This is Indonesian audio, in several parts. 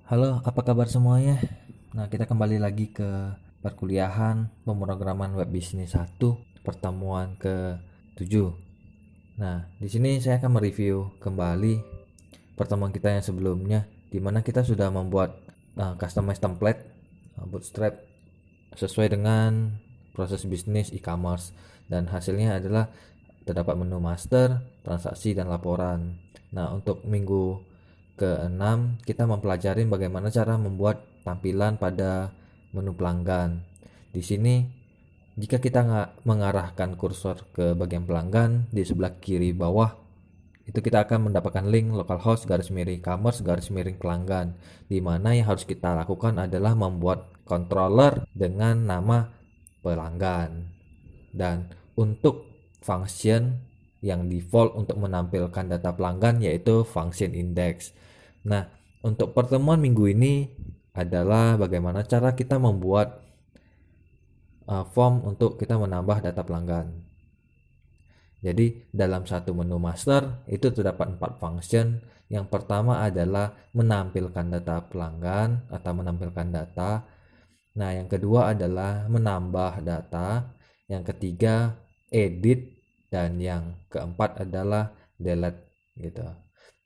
Halo, apa kabar semuanya? Nah, kita kembali lagi ke perkuliahan pemrograman web bisnis 1, pertemuan ke-7. Nah, di sini saya akan mereview kembali pertemuan kita yang sebelumnya, di mana kita sudah membuat customize template Bootstrap sesuai dengan proses bisnis e-commerce, dan hasilnya adalah terdapat menu master, transaksi, dan laporan. Nah, untuk minggu ke-6 kita mempelajari bagaimana cara membuat tampilan pada menu pelanggan. Di sini jika kita mengarahkan kursor ke bagian pelanggan di sebelah kiri bawah, itu kita akan mendapatkan link localhost _commerce pelanggan, di mana yang harus kita lakukan adalah membuat controller dengan nama pelanggan. Dan untuk function yang default untuk menampilkan data pelanggan yaitu function index. Nah, untuk pertemuan minggu ini adalah bagaimana cara kita membuat form untuk kita menambah data pelanggan. Jadi dalam satu menu master itu terdapat 4 function. Yang pertama adalah menampilkan data pelanggan atau menampilkan data. Nah, yang kedua adalah menambah data. Yang ketiga edit, dan yang keempat adalah delete gitu.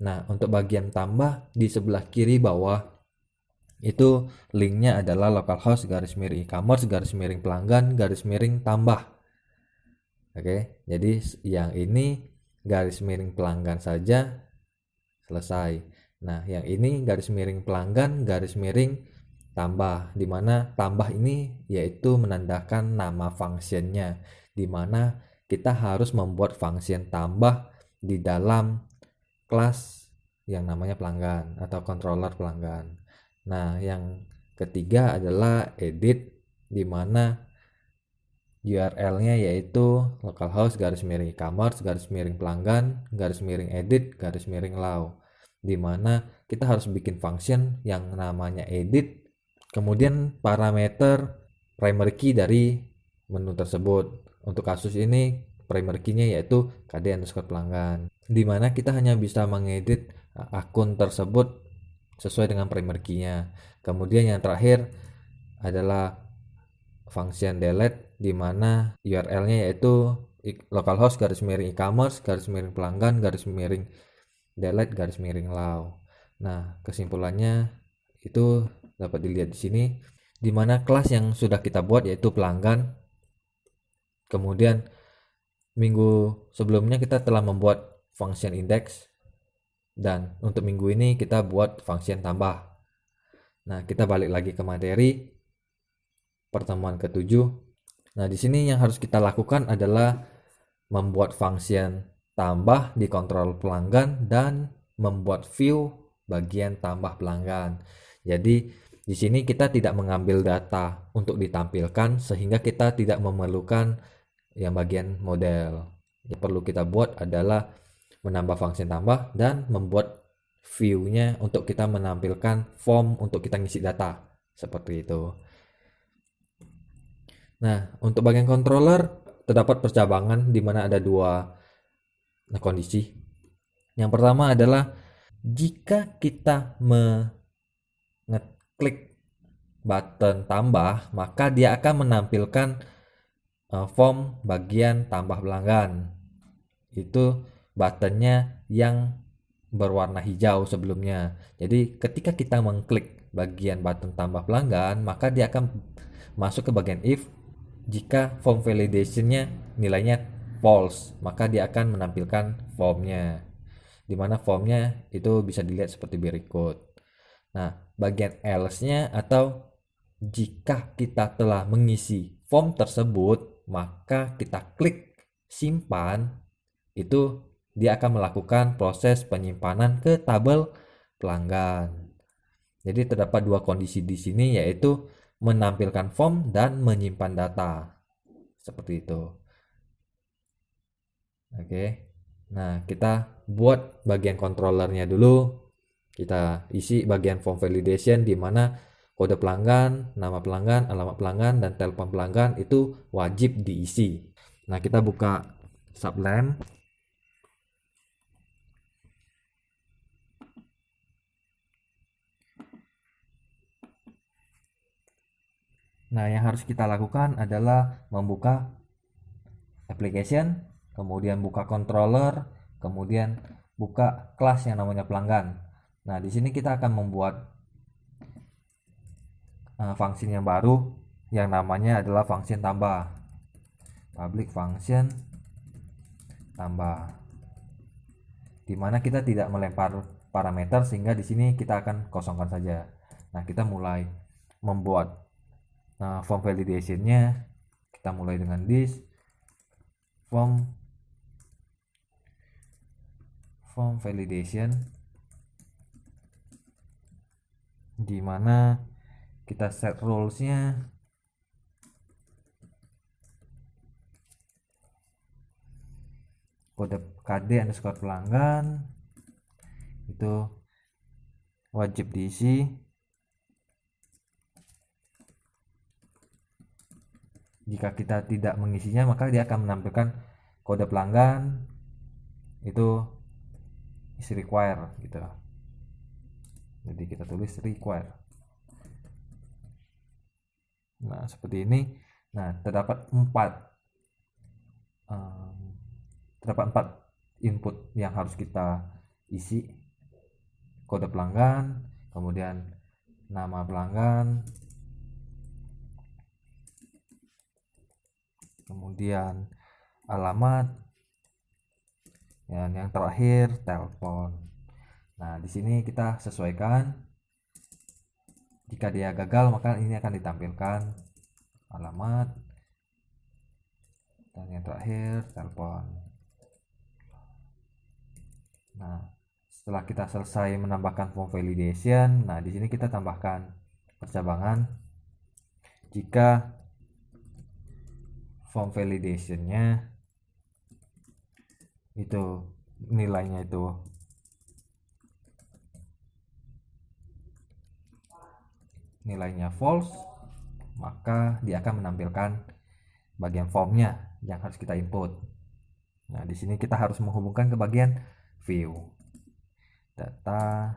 Nah, untuk bagian tambah di sebelah kiri bawah itu linknya adalah localhost _e-commerce pelanggan tambah. Oke, jadi yang ini pelanggan saja selesai. Nah, yang ini pelanggan tambah, di mana tambah ini yaitu menandakan nama functionnya, di mana kita harus membuat function tambah di dalam kelas yang namanya pelanggan atau controller pelanggan. Nah, yang ketiga adalah edit, di mana URL-nya yaitu localhost _e-commerce pelanggan edit _law, di mana kita harus bikin function yang namanya edit, kemudian parameter primary key dari menu tersebut. Untuk kasus ini primary key-nya yaitu kd_pelanggan, di mana kita hanya bisa mengedit akun tersebut sesuai dengan primary key-nya. Kemudian yang terakhir adalah function delete, di mana URL-nya yaitu localhost _e-commerce pelanggan delete law. Nah, kesimpulannya itu dapat dilihat di sini, di mana kelas yang sudah kita buat yaitu pelanggan. Kemudian minggu sebelumnya kita telah membuat function index, dan untuk minggu ini kita buat function tambah. Nah, kita balik lagi ke materi pertemuan ke-7. Nah, di sini yang harus kita lakukan adalah membuat function tambah di kontrol pelanggan dan membuat view bagian tambah pelanggan. Jadi di sini kita tidak mengambil data untuk ditampilkan, sehingga kita tidak memerlukan yang bagian model. Yang perlu kita buat adalah menambah function tambah dan membuat view-nya untuk kita menampilkan form untuk kita ngisi data seperti itu. Nah, untuk bagian controller terdapat percabangan di mana ada dua kondisi. Yang pertama adalah jika kita mengeklik button tambah, maka dia akan menampilkan form bagian tambah pelanggan. Itu buttonnya yang berwarna hijau sebelumnya. Jadi ketika kita mengklik bagian button tambah pelanggan, maka dia akan masuk ke bagian if. Jika form validationnya nilainya false, maka dia akan menampilkan formnya, dimana formnya itu bisa dilihat seperti berikut. Nah, bagian else-nya atau jika kita telah mengisi form tersebut, maka kita klik simpan, itu dia akan melakukan proses penyimpanan ke tabel pelanggan. Jadi terdapat dua kondisi di sini, yaitu menampilkan form dan menyimpan data. Seperti itu. Oke. Nah, kita buat bagian controllernya dulu. Kita isi bagian form validation, di mana kode pelanggan, nama pelanggan, alamat pelanggan, dan telepon pelanggan itu wajib diisi. Nah, kita buka Sublime. Nah, yang harus kita lakukan adalah membuka application, kemudian buka controller, kemudian buka kelas yang namanya pelanggan. Nah, di sini kita akan membuat function yang baru yang namanya adalah function tambah. Public function tambah. Dimana kita tidak melempar parameter sehingga di sini kita akan kosongkan saja. Nah, kita mulai membuat form validation-nya. Kita mulai dengan this form validation, dimana kita set rules-nya kode KD underscore pelanggan itu wajib diisi. Jika kita tidak mengisinya, maka dia akan menampilkan kode pelanggan itu is require gitu. Jadi kita tulis require. Nah, seperti ini. Nah, terdapat 4 input yang harus kita isi. Kode pelanggan, kemudian nama pelanggan, kemudian alamat, dan yang terakhir telepon. Nah, di sini kita sesuaikan. Jika dia gagal, maka ini akan ditampilkan alamat, dan yang terakhir telepon. Nah, setelah kita selesai menambahkan form validation, nah di sini kita tambahkan percabangan. Jika form validation-nya itu nilainya itu false, maka dia akan menampilkan bagian formnya yang harus kita input. Nah, di sini kita harus menghubungkan ke bagian view. Data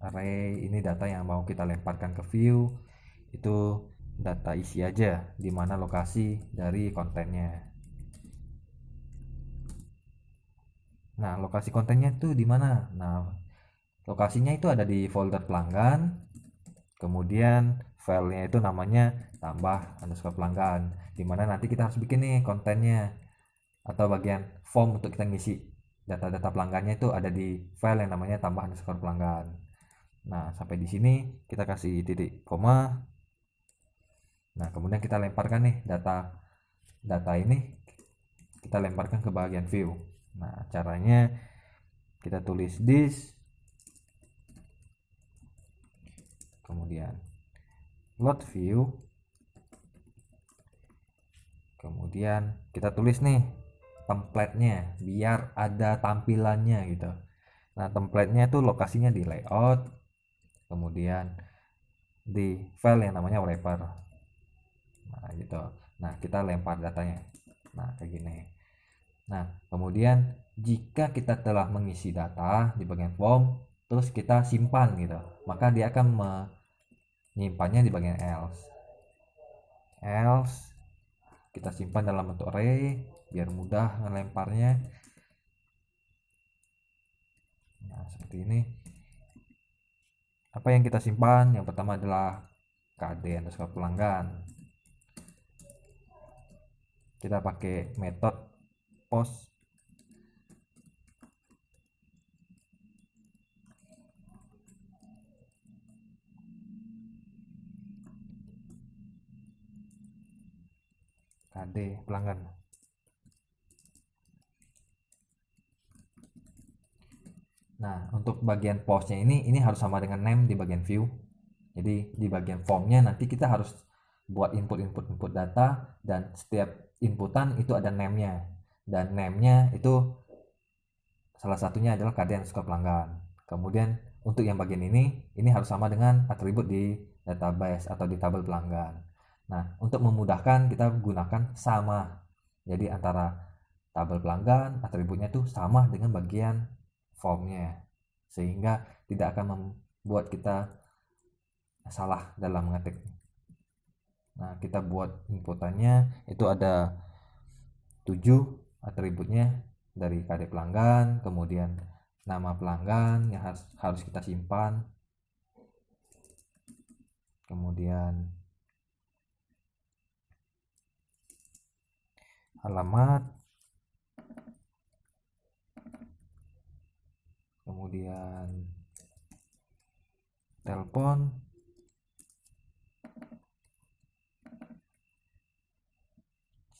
array, ini data yang mau kita lemparkan ke view, itu data isi aja, di mana lokasi dari kontennya. Nah, lokasi kontennya itu di mana? Nah, lokasinya itu ada di folder pelanggan. Kemudian filenya itu namanya tambah underscore pelanggan, dimana nanti kita harus bikin nih kontennya atau bagian form untuk kita ngisi data-data pelanggannya itu ada di file yang namanya tambah underscore pelanggan. Nah, sampai di sini kita kasih titik koma. Nah, kemudian kita lemparkan nih data ini, kita lemparkan ke bagian view. Nah, caranya kita tulis this, kemudian load view, kemudian kita tulis nih template-nya biar ada tampilannya gitu. Nah, template-nya itu lokasinya di layout, kemudian di file yang namanya wrapper. Nah, gitu. Nah, kita lempar datanya. Nah, kayak gini. Nah, kemudian jika kita telah mengisi data di bagian form, terus kita simpan gitu, maka dia akan menyimpannya di bagian else. Kita simpan dalam bentuk array biar mudah ngelemparnya. Nah, seperti ini. Apa yang kita simpan? Yang pertama adalah KD underscore pelanggan. Kita pakai metode post KD pelanggan. Nah, untuk bagian postnya ini harus sama dengan name di bagian view. Jadi di bagian formnya nanti kita harus buat input data, dan setiap inputan itu ada name-nya, dan name-nya itu salah satunya adalah KD underscore pelanggan. Kemudian untuk yang bagian ini harus sama dengan atribut di database atau di tabel pelanggan. Nah, untuk memudahkan kita gunakan sama. Jadi antara tabel pelanggan atributnya tuh sama dengan bagian formnya, sehingga tidak akan membuat kita salah dalam mengetik. Nah, kita buat inputannya itu ada 7 atributnya dari KD pelanggan, kemudian nama pelanggan yang harus kita simpan, kemudian alamat, kemudian telepon,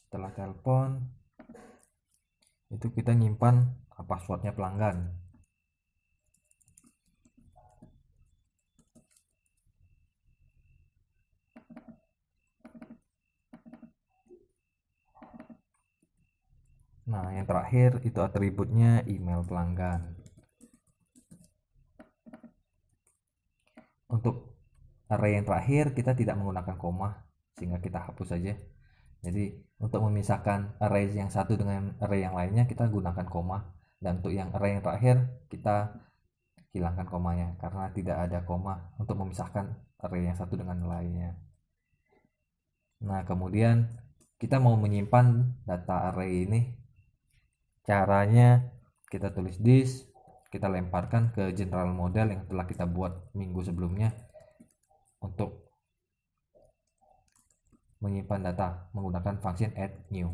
setelah telepon itu kita nyimpan passwordnya pelanggan. Nah, yang terakhir itu atributnya email pelanggan. Untuk array yang terakhir kita tidak menggunakan koma, sehingga kita hapus saja. Jadi untuk memisahkan array yang satu dengan array yang lainnya kita gunakan koma, dan untuk yang array yang terakhir kita hilangkan komanya karena tidak ada koma untuk memisahkan array yang satu dengan lainnya. Nah, kemudian kita mau menyimpan data array ini, caranya kita tulis this, kita lemparkan ke general model yang telah kita buat minggu sebelumnya untuk menyimpan data menggunakan function add new.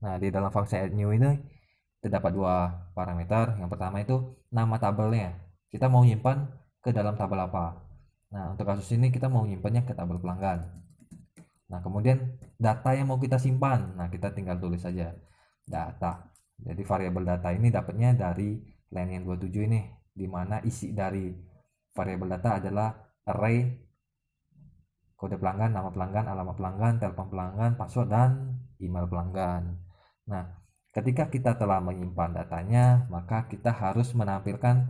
Nah, di dalam function add new ini terdapat dua parameter. Yang pertama itu nama tabelnya, kita mau nyimpan ke dalam tabel apa. Nah, untuk kasus ini kita mau nyimpannya ke tabel pelanggan. Nah, kemudian data yang mau kita simpan, nah kita tinggal tulis saja data. Jadi variabel data ini dapatnya dari line yang 27 ini, dimana isi dari variabel data adalah array kode pelanggan, nama pelanggan, alamat pelanggan, telepon pelanggan, password, dan email pelanggan. Nah, ketika kita telah menyimpan datanya, maka kita harus menampilkan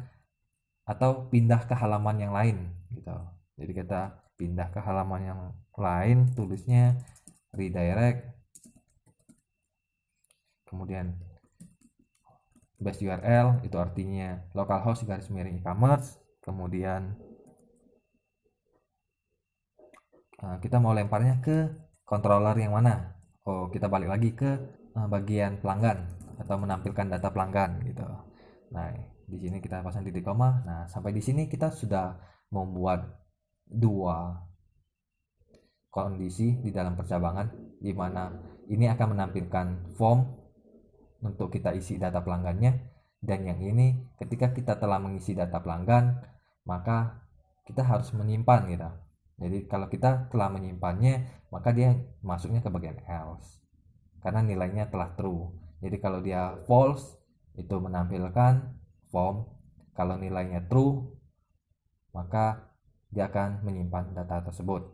atau pindah ke halaman yang lain gitu. Jadi kita pindah ke halaman yang lain, tulisnya redirect, kemudian base URL itu artinya localhost garis miring e-commerce, kemudian kita mau lemparnya ke controller yang mana. Oh, kita balik lagi ke bagian pelanggan atau menampilkan data pelanggan gitu. Nah, di sini kita pasang titik koma. Nah, sampai di sini kita sudah membuat dua kondisi di dalam percabangan, di mana ini akan menampilkan form untuk kita isi data pelanggannya, dan yang ini ketika kita telah mengisi data pelanggan maka kita harus menyimpan gitu. Jadi kalau kita telah menyimpannya maka dia masuknya ke bagian else karena nilainya telah true. Jadi kalau dia false itu menampilkan form, kalau nilainya true maka dia akan menyimpan data tersebut.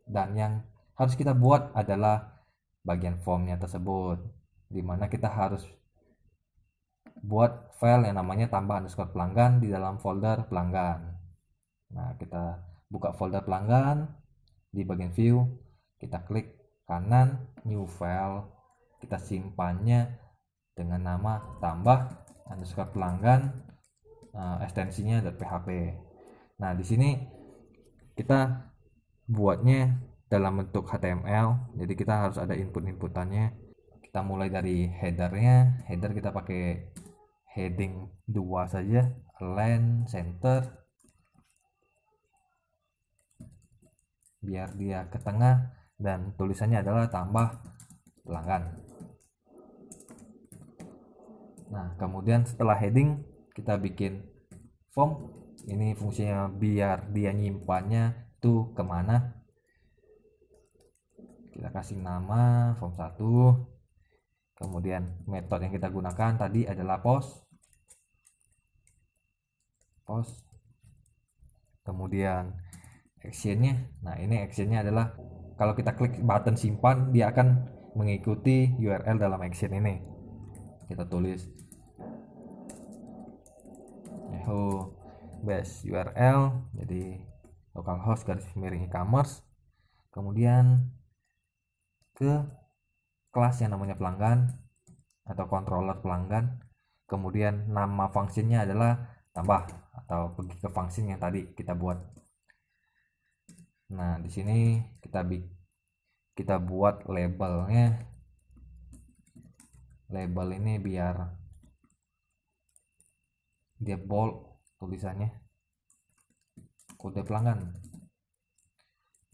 Dan yang harus kita buat adalah bagian formnya tersebut, dimana kita harus buat file yang namanya tambah underscore pelanggan di dalam folder pelanggan. Nah, kita buka folder pelanggan, di bagian view kita klik kanan new file, kita simpannya dengan nama tambah underscore pelanggan, ekstensinya .php. Nah, di sini kita buatnya dalam bentuk HTML, jadi kita harus ada inputannya. Kita mulai dari headernya, header kita pakai heading 2 saja, align center biar dia ke tengah, dan tulisannya adalah tambah pelanggan. Nah, kemudian setelah heading kita bikin form. Ini fungsinya biar dia nyimpannya tuh kemana. Kita kasih nama form 1, kemudian metode yang kita gunakan tadi adalah post, kemudian actionnya. Nah, ini actionnya adalah kalau kita klik button simpan dia akan mengikuti URL dalam action ini. Kita tulis yahoo base URL, jadi localhost garis miring e-commerce, kemudian ke kelas yang namanya pelanggan atau controller pelanggan, kemudian nama fungsinya adalah tambah atau pergi ke function yang tadi kita buat. Nah, di sini kita buat labelnya. Label ini biar dia bold tulisannya, kode pelanggan.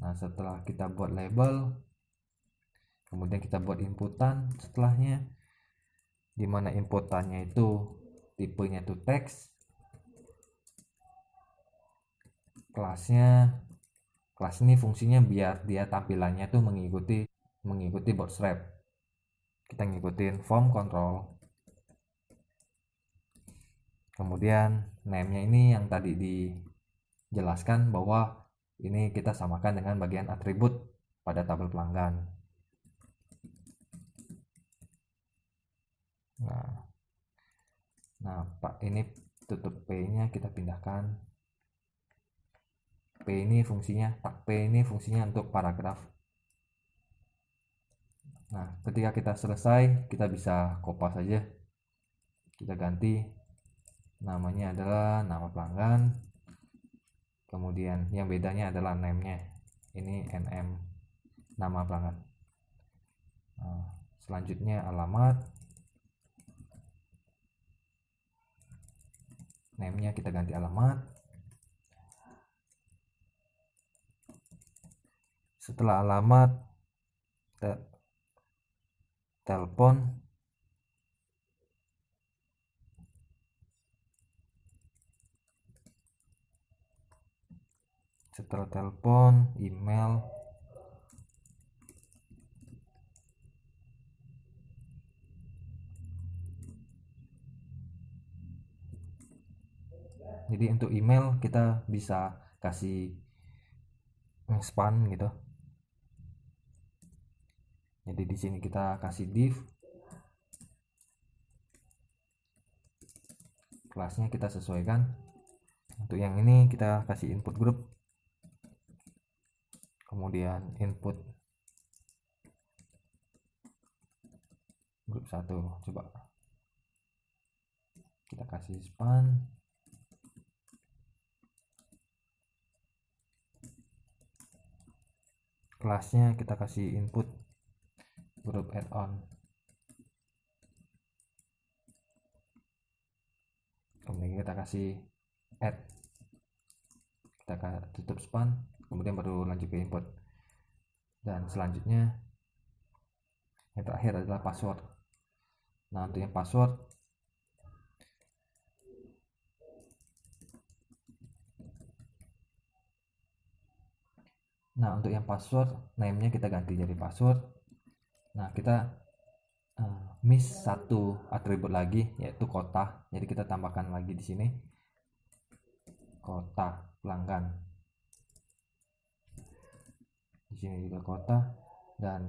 Nah, setelah kita buat label, kemudian kita buat inputan setelahnya, dimana inputannya itu tipenya itu teks, kelas ini fungsinya biar dia tampilannya tuh mengikuti bootstrap. Kita ngikutin form control. Kemudian name-nya ini yang tadi dijelaskan bahwa ini kita samakan dengan bagian atribut pada tabel pelanggan. Nah, Pak, ini tutup P-nya kita pindahkan. P ini fungsinya untuk paragraf. Nah, ketika kita selesai, kita bisa kopas saja. Kita ganti namanya adalah nama pelanggan. Kemudian yang bedanya adalah name-nya. Ini NM, nama pelanggan. Nah, selanjutnya alamat. Name-nya kita ganti alamat. Setelah alamat, telepon. Setelah telepon, email. Jadi untuk email kita bisa kasih spam gitu. Jadi di sini kita kasih div, kelasnya kita sesuaikan. Untuk yang ini kita kasih input group, kemudian input grup 1. Coba kita kasih span. Kelasnya kita kasih input grup add-on. Kemudian kita kasih add. Kita tutup span, kemudian baru lanjut ke input. Dan selanjutnya yang terakhir adalah password. Nah, untuk yang password, name-nya kita ganti jadi password. Nah, kita miss satu atribut lagi, yaitu kota. Jadi kita tambahkan lagi di sini kota pelanggan. Di sini juga kota, dan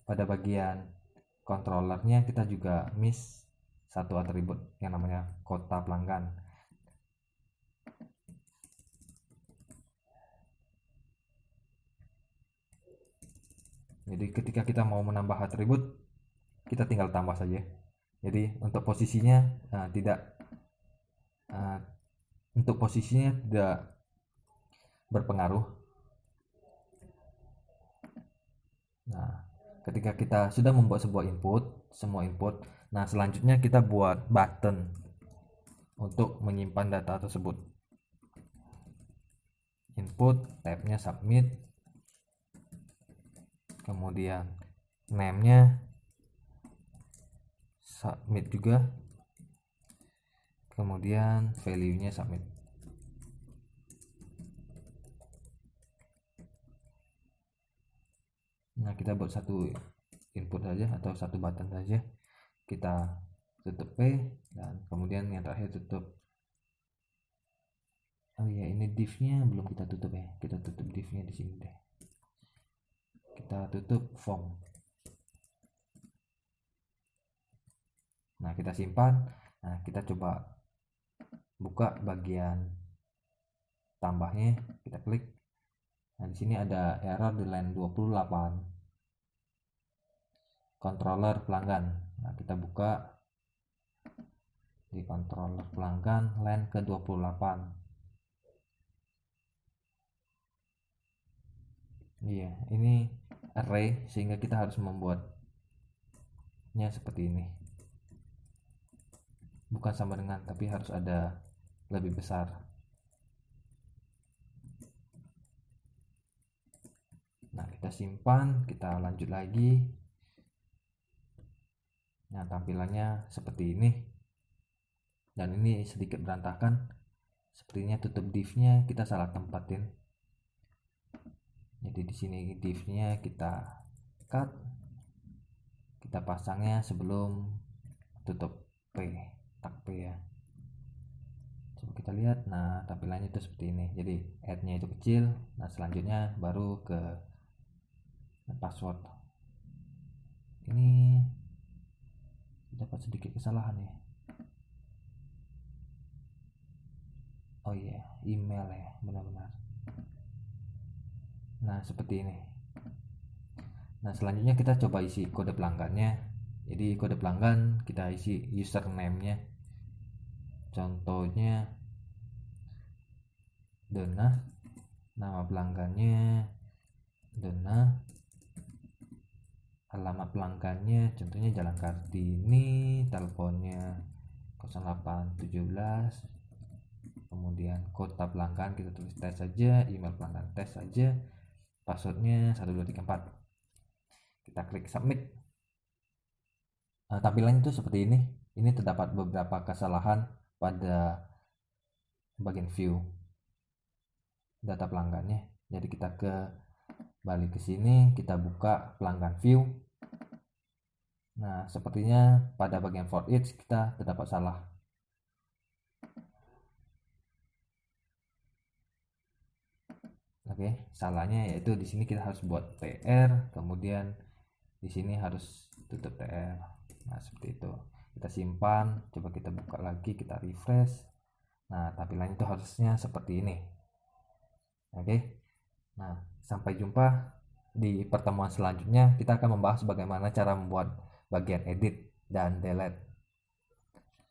pada bagian controllernya kita juga miss satu atribut yang namanya kota pelanggan. Jadi ketika kita mau menambah atribut, kita tinggal tambah saja. Jadi untuk posisinya tidak berpengaruh. Nah, ketika kita sudah membuat semua input, nah selanjutnya kita buat button untuk menyimpan data tersebut. Input, tabnya submit, kemudian name-nya submit juga, kemudian value-nya submit. Nah, kita buat satu input saja atau satu button saja. Kita tutup P, dan kemudian yang terakhir tutup. Oh iya, ini div-nya belum kita tutup ya. Kita tutup div-nya di sini deh. Kita tutup form. Nah, kita simpan. Nah, kita coba buka bagian tambahnya, kita klik. Nah, di sini ada error di line 28. Controller pelanggan. Nah, kita buka di controller pelanggan line ke 28. Iya, ini array sehingga kita harus membuatnya seperti ini. Bukan sama dengan, tapi harus ada lebih besar. Nah, kita simpan, kita lanjut lagi. Nah, tampilannya seperti ini. Dan ini sedikit berantakan. Sepertinya tutup div-nya kita salah tempatin. Jadi di sini div-nya kita cut. Kita pasangnya sebelum tutup P, tag P ya. Coba kita lihat. Nah, tampilannya itu seperti ini. Jadi add-nya itu kecil. Nah, selanjutnya baru ke password. Ini dapat sedikit kesalahan ya. Oh iya, email ya, benar-benar. Nah, seperti ini. Nah, selanjutnya kita coba isi kode pelanggannya. Jadi kode pelanggan kita isi username-nya. Contohnya Dona, nama pelanggannya Dona, alamat pelanggannya contohnya Jalan Kartini, teleponnya 0817, kemudian kota pelanggan kita tulis tes saja, email pelanggan tes saja, passwordnya 1234. Kita klik submit. Nah, tampilannya itu seperti ini. Ini terdapat beberapa kesalahan pada bagian view data pelanggannya. Jadi kita balik ke sini, kita buka pelanggan view. Nah, sepertinya pada bagian for each kita terdapat salah. Oke, salahnya yaitu di sini kita harus buat tr, kemudian di sini harus tutup tr. Nah, seperti itu. Kita simpan, coba kita buka lagi, kita refresh. Nah, tampilannya itu harusnya seperti ini. Oke. Nah, sampai jumpa di pertemuan selanjutnya. Kita akan membahas bagaimana cara membuat bagian edit dan delete.